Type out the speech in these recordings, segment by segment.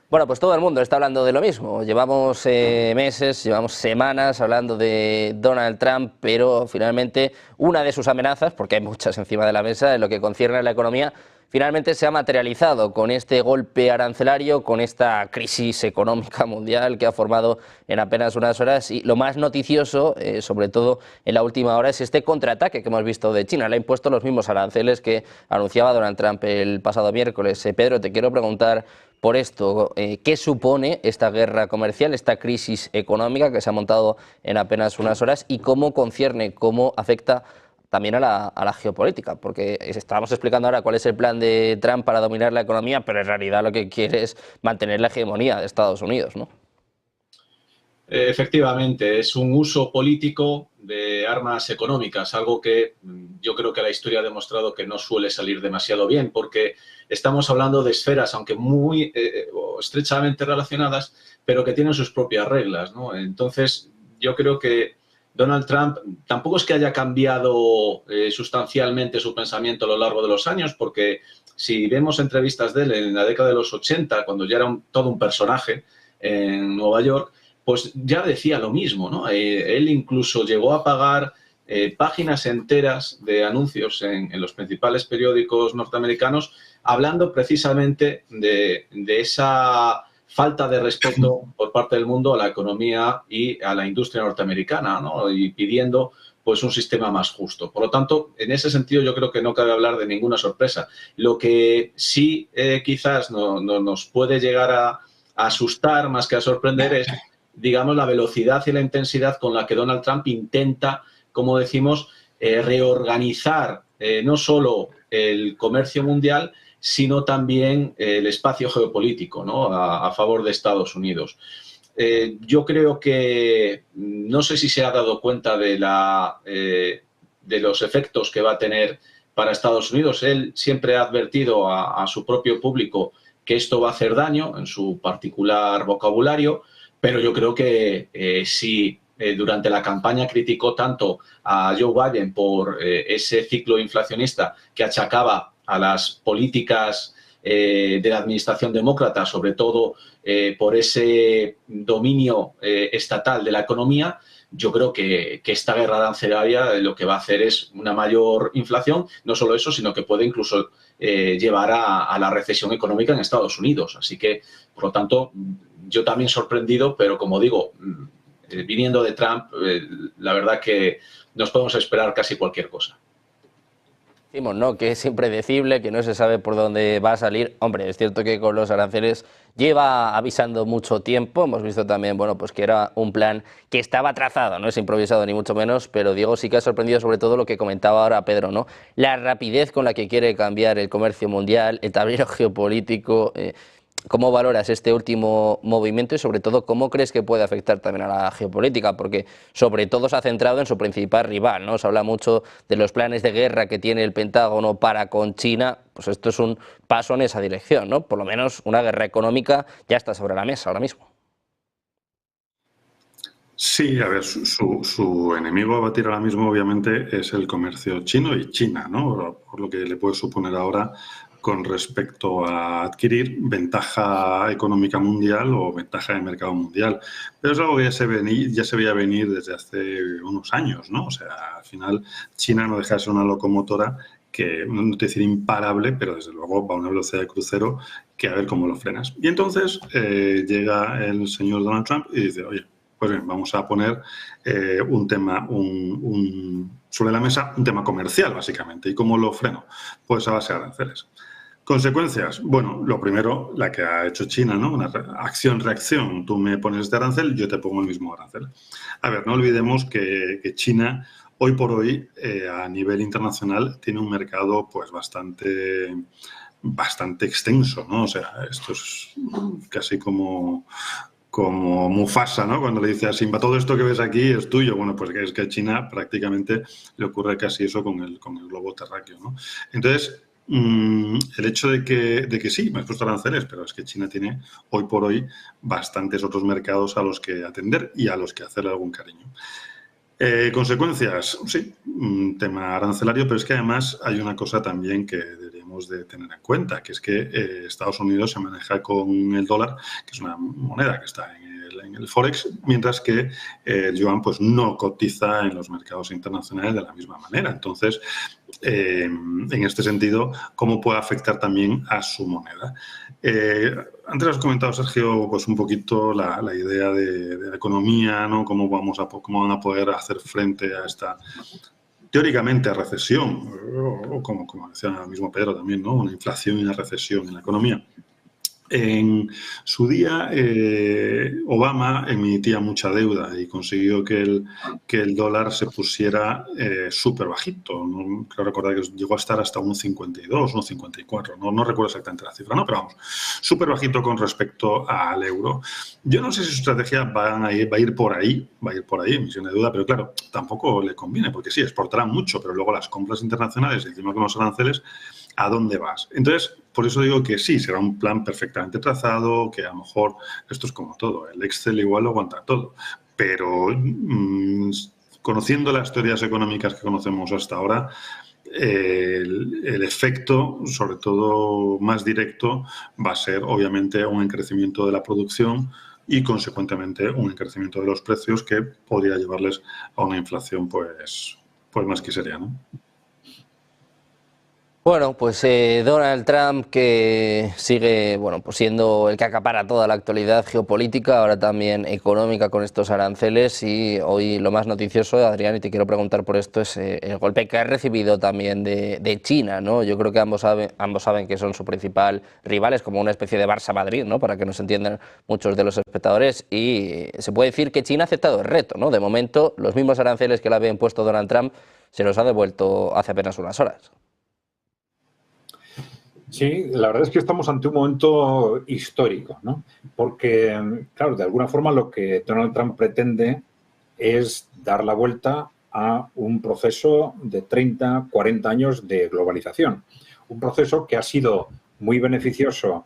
Bueno, pues todo el mundo está hablando de lo mismo. Llevamos meses, llevamos semanas hablando de Donald Trump, pero finalmente una de sus amenazas, porque hay muchas encima de la mesa en lo que concierne a la economía, finalmente se ha materializado con este golpe arancelario, con esta crisis económica mundial que ha formado en apenas unas horas. Y lo más noticioso, sobre todo en la última hora, es este contraataque que hemos visto de China. Le ha impuesto los mismos aranceles que anunciaba Donald Trump el pasado miércoles. Pedro, te quiero preguntar por esto, ¿qué supone esta guerra comercial, esta crisis económica que se ha montado en apenas unas horas y cómo concierne, cómo afecta también a la geopolítica? Porque estábamos explicando ahora cuál es el plan de Trump para dominar la economía, pero en realidad lo que quiere es mantener la hegemonía de Estados Unidos, ¿no? Efectivamente, es un uso político de armas económicas, algo que yo creo que la historia ha demostrado que no suele salir demasiado bien, porque estamos hablando de esferas, aunque muy o estrechamente relacionadas, pero que tienen sus propias reglas, ¿no? Entonces, yo creo que Donald Trump tampoco es que haya cambiado sustancialmente su pensamiento a lo largo de los años, porque si vemos entrevistas de él en la década de los 80, cuando ya era todo un personaje en Nueva York, pues ya decía lo mismo, ¿no? Él incluso llegó a pagar páginas enteras de anuncios en los principales periódicos norteamericanos hablando precisamente de esa falta de respeto por parte del mundo a la economía y a la industria norteamericana, ¿no? Y pidiendo pues un sistema más justo. Por lo tanto, en ese sentido yo creo que no cabe hablar de ninguna sorpresa. Lo que sí quizás nos puede llegar a asustar más que a sorprender es, digamos, la velocidad y la intensidad con la que Donald Trump intenta, como decimos, reorganizar no solo el comercio mundial, sino también el espacio geopolítico, ¿no? A favor de Estados Unidos. Yo creo que no sé si se ha dado cuenta de los efectos que va a tener para Estados Unidos. Él siempre ha advertido a su propio público que esto va a hacer daño en su particular vocabulario, pero yo creo que si durante la campaña criticó tanto a Joe Biden por ese ciclo inflacionista que achacaba a las políticas de la administración demócrata, sobre todo por ese dominio estatal de la economía, yo creo que esta guerra arancelaria lo que va a hacer es una mayor inflación, no solo eso, sino que puede incluso llevar a la recesión económica en Estados Unidos. Así que, por lo tanto, yo también sorprendido, pero como digo, viniendo de Trump, la verdad que nos podemos esperar casi cualquier cosa. Decimos, ¿no?, que es impredecible, que no se sabe por dónde va a salir. Hombre, es cierto que con los aranceles lleva avisando mucho tiempo. Hemos visto también, bueno, pues que era un plan que estaba trazado, no es improvisado ni mucho menos, pero Diego, sí que ha sorprendido sobre todo lo que comentaba ahora Pedro, ¿no? La rapidez con la que quiere cambiar el comercio mundial, el tablero geopolítico. ¿Cómo valoras este último movimiento y sobre todo cómo crees que puede afectar también a la geopolítica? Porque sobre todo se ha centrado en su principal rival, ¿no? Se habla mucho de los planes de guerra que tiene el Pentágono para con China. Pues esto es un paso en esa dirección, ¿no? Por lo menos una guerra económica ya está sobre la mesa ahora mismo. Sí, a ver, su enemigo a batir ahora mismo obviamente es el comercio chino y China, ¿no? Por lo que le puede suponer ahora con respecto a adquirir ventaja económica mundial o ventaja de mercado mundial. Pero es algo que ya se veía venir desde hace unos años, ¿no? O sea, al final China no deja de ser una locomotora que, no te decir imparable, pero desde luego va a una velocidad de crucero que a ver cómo lo frenas. Y entonces llega el señor Donald Trump y dice, oye, pues bien, vamos a poner un tema sobre la mesa, un tema comercial, básicamente. ¿Y cómo lo freno? Pues a base de aranceles. Consecuencias. Bueno, lo primero, la que ha hecho China, ¿no? Una acción-reacción. Tú me pones este arancel, yo te pongo el mismo arancel. A ver, no olvidemos que China, hoy por hoy, a nivel internacional, tiene un mercado pues bastante extenso, ¿no? O sea, esto es casi como Mufasa, ¿no? Cuando le dice a Simba, todo esto que ves aquí es tuyo. Bueno, pues es que a China prácticamente le ocurre casi eso con el globo terráqueo, ¿no? Entonces, el hecho de que sí, me has puesto aranceles, pero es que China tiene hoy por hoy bastantes otros mercados a los que atender y a los que hacerle algún cariño. Consecuencias, sí, un tema arancelario, pero es que además hay una cosa también que deberíamos debemos de tener en cuenta, que es que Estados Unidos se maneja con el dólar, que es una moneda que está en el Forex, mientras que el yuan pues no cotiza en los mercados internacionales de la misma manera. Entonces, en este sentido, ¿cómo puede afectar también a su moneda? Antes has comentado, Sergio, pues un poquito la idea de la economía, ¿no? Cómo van a poder hacer frente a esta, teóricamente, recesión, o como decía el mismo Pedro también, ¿no? Una inflación y una recesión en la economía. En su día, Obama emitía mucha deuda y consiguió que el dólar se pusiera súper bajito. No, creo recordar que llegó a estar hasta 1,52, 1,54. No recuerdo exactamente la cifra, ¿no? Pero vamos, súper bajito con respecto al euro. Yo no sé si su estrategia va a ir por ahí, emisión de deuda, pero claro, tampoco le conviene, porque sí, exportarán mucho, pero luego las compras internacionales, encima con los aranceles, ¿a dónde vas? Entonces, por eso digo que sí, será un plan perfectamente trazado, que a lo mejor esto es como todo, el Excel igual lo aguanta todo, pero conociendo las teorías económicas que conocemos hasta ahora, el efecto, sobre todo más directo, va a ser obviamente un encarecimiento de la producción y, consecuentemente, un encarecimiento de los precios que podría llevarles a una inflación pues más que seria, ¿no? Bueno, pues Donald Trump, que sigue, bueno, pues siendo el que acapara toda la actualidad geopolítica, ahora también económica con estos aranceles, y hoy lo más noticioso, Adrián, y te quiero preguntar por esto, es el golpe que ha recibido también de China, ¿no? Yo creo que ambos saben que son su principal rival, es como una especie de Barça-Madrid, ¿no? Para que nos entiendan muchos de los espectadores, y se puede decir que China ha aceptado el reto, ¿no? De momento, los mismos aranceles que le había impuesto Donald Trump se los ha devuelto hace apenas unas horas. Sí, la verdad es que estamos ante un momento histórico, ¿no? Porque, claro, de alguna forma lo que Donald Trump pretende es dar la vuelta a un proceso de 30, 40 años de globalización. Un proceso que ha sido muy beneficioso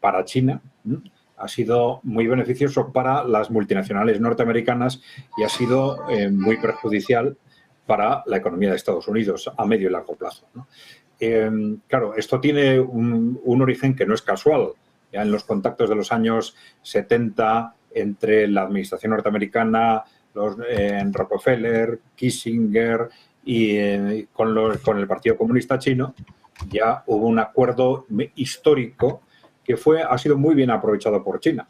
para China, ¿no? Ha sido muy beneficioso para las multinacionales norteamericanas y ha sido muy perjudicial para la economía de Estados Unidos a medio y largo plazo, ¿no? Claro, esto tiene un origen que no es casual. Ya en los contactos de los años 70 entre la administración norteamericana, Rockefeller, Kissinger y con el Partido Comunista Chino, ya hubo un acuerdo histórico que ha sido muy bien aprovechado por China.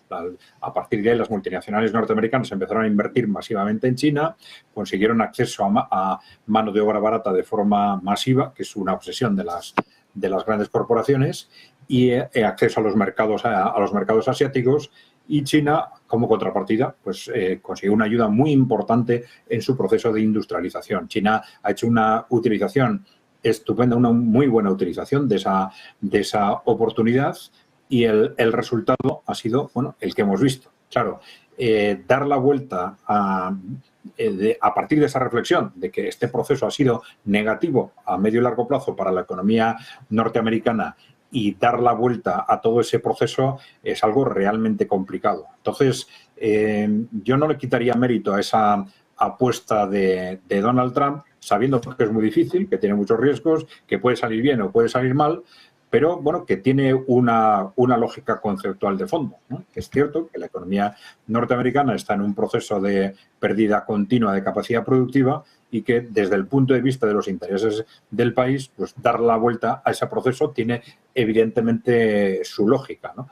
A partir de ahí, las multinacionales norteamericanas empezaron a invertir masivamente en China, consiguieron acceso a mano de obra barata de forma masiva, que es una obsesión de las grandes corporaciones, y acceso a los mercados asiáticos. Y China, como contrapartida, pues consiguió una ayuda muy importante en su proceso de industrialización. China ha hecho una utilización estupenda, una muy buena utilización de esa oportunidad. Y el resultado ha sido, bueno, el que hemos visto. Claro, dar la vuelta a partir de esa reflexión de que este proceso ha sido negativo a medio y largo plazo para la economía norteamericana y dar la vuelta a todo ese proceso es algo realmente complicado. Entonces, yo no le quitaría mérito a esa apuesta de Donald Trump, sabiendo que es muy difícil, que tiene muchos riesgos, que puede salir bien o puede salir mal, pero bueno, que tiene una lógica conceptual de fondo, ¿no? Es cierto que la economía norteamericana está en un proceso de pérdida continua de capacidad productiva y que desde el punto de vista de los intereses del país, pues dar la vuelta a ese proceso tiene evidentemente su lógica, ¿no?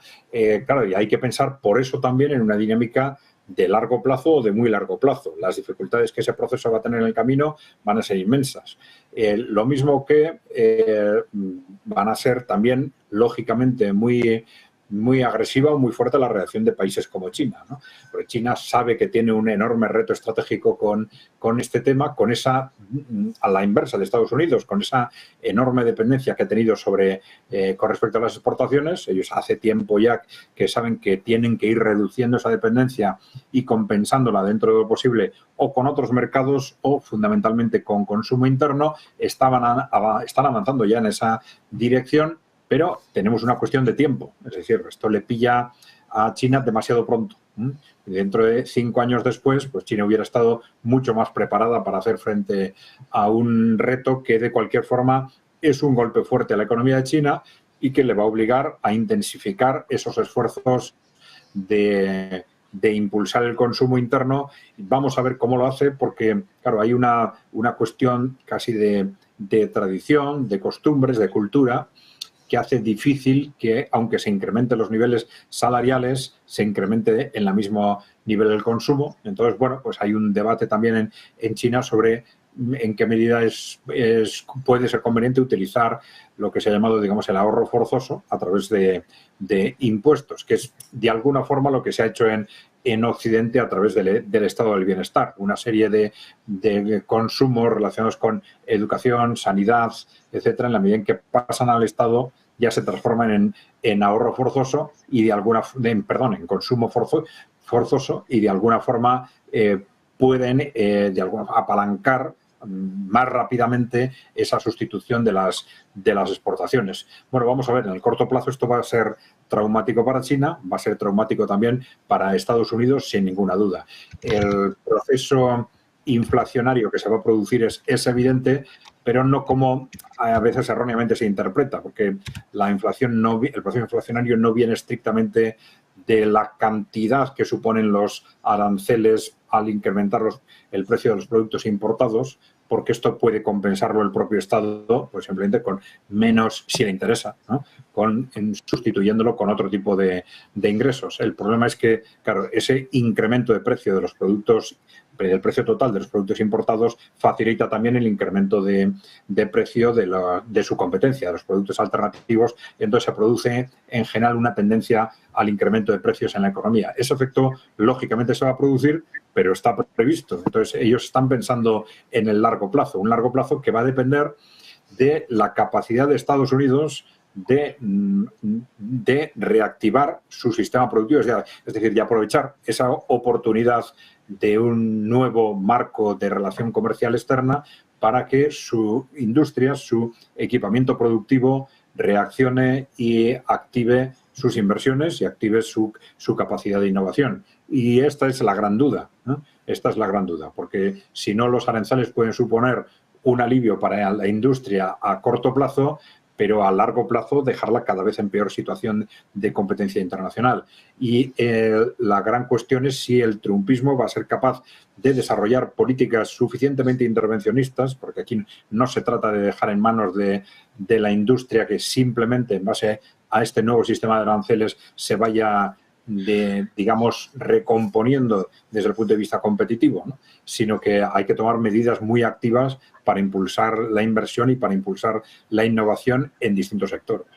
Claro, y hay que pensar por eso también en una dinámica de largo plazo o de muy largo plazo. Las dificultades que ese proceso va a tener en el camino van a ser inmensas. Lo mismo que van a ser también, lógicamente, muy agresiva o muy fuerte la reacción de países como China, ¿no? Porque China sabe que tiene un enorme reto estratégico con este tema, con esa, a la inversa de Estados Unidos, con esa enorme dependencia que ha tenido con respecto a las exportaciones. Ellos hace tiempo ya que saben que tienen que ir reduciendo esa dependencia y compensándola dentro de lo posible o con otros mercados o fundamentalmente con consumo interno. Están avanzando ya en esa dirección, pero tenemos una cuestión de tiempo. Es decir, esto le pilla a China demasiado pronto. Y dentro de 5 años después, pues China hubiera estado mucho más preparada para hacer frente a un reto que de cualquier forma es un golpe fuerte a la economía de China y que le va a obligar a intensificar esos esfuerzos de impulsar el consumo interno. Vamos a ver cómo lo hace, porque, claro, hay una cuestión casi de tradición, de costumbres, de cultura, que hace difícil que, aunque se incrementen los niveles salariales, se incremente en el mismo nivel del consumo. Entonces, bueno, pues hay un debate también en China sobre en qué medida puede ser conveniente utilizar lo que se ha llamado, digamos, el ahorro forzoso a través de impuestos, que es de alguna forma lo que se ha hecho en Occidente a través del estado del bienestar. Una serie de consumos relacionados con educación, sanidad, etcétera, en la medida en que pasan al Estado ya se transforman en ahorro forzoso y en consumo forzoso y de alguna forma pueden apalancar más rápidamente esa sustitución de las exportaciones. Bueno, vamos a ver, en el corto plazo esto va a ser traumático para China, va a ser traumático también para Estados Unidos, sin ninguna duda. El proceso inflacionario que se va a producir es evidente, pero no como a veces erróneamente se interpreta, porque el proceso inflacionario no viene estrictamente de la cantidad que suponen los aranceles al incrementar el precio de los productos importados, porque esto puede compensarlo el propio Estado, pues simplemente con menos, si le interesa, ¿no? Sustituyéndolo con otro tipo de ingresos. El problema es que, claro, ese incremento de precio de los productos, el precio total de los productos importados, facilita también el incremento de precio de su competencia, de los productos alternativos, y entonces se produce en general una tendencia al incremento de precios en la economía. Ese efecto, lógicamente, se va a producir, pero está previsto. Entonces, ellos están pensando en el largo plazo, un largo plazo que va a depender de la capacidad de Estados Unidos de reactivar su sistema productivo, es decir, de aprovechar esa oportunidad de un nuevo marco de relación comercial externa para que su industria, su equipamiento productivo reaccione y active sus inversiones y active su capacidad de innovación. Y esta es la gran duda, ¿no? Esta es la gran duda, porque si no, los aranceles pueden suponer un alivio para la industria a corto plazo, pero a largo plazo dejarla cada vez en peor situación de competencia internacional. Y la gran cuestión es si el trumpismo va a ser capaz de desarrollar políticas suficientemente intervencionistas, porque aquí no se trata de dejar en manos de la industria que simplemente en base a este nuevo sistema de aranceles se vaya digamos, recomponiendo desde el punto de vista competitivo, ¿no? Sino que hay que tomar medidas muy activas para impulsar la inversión y para impulsar la innovación en distintos sectores.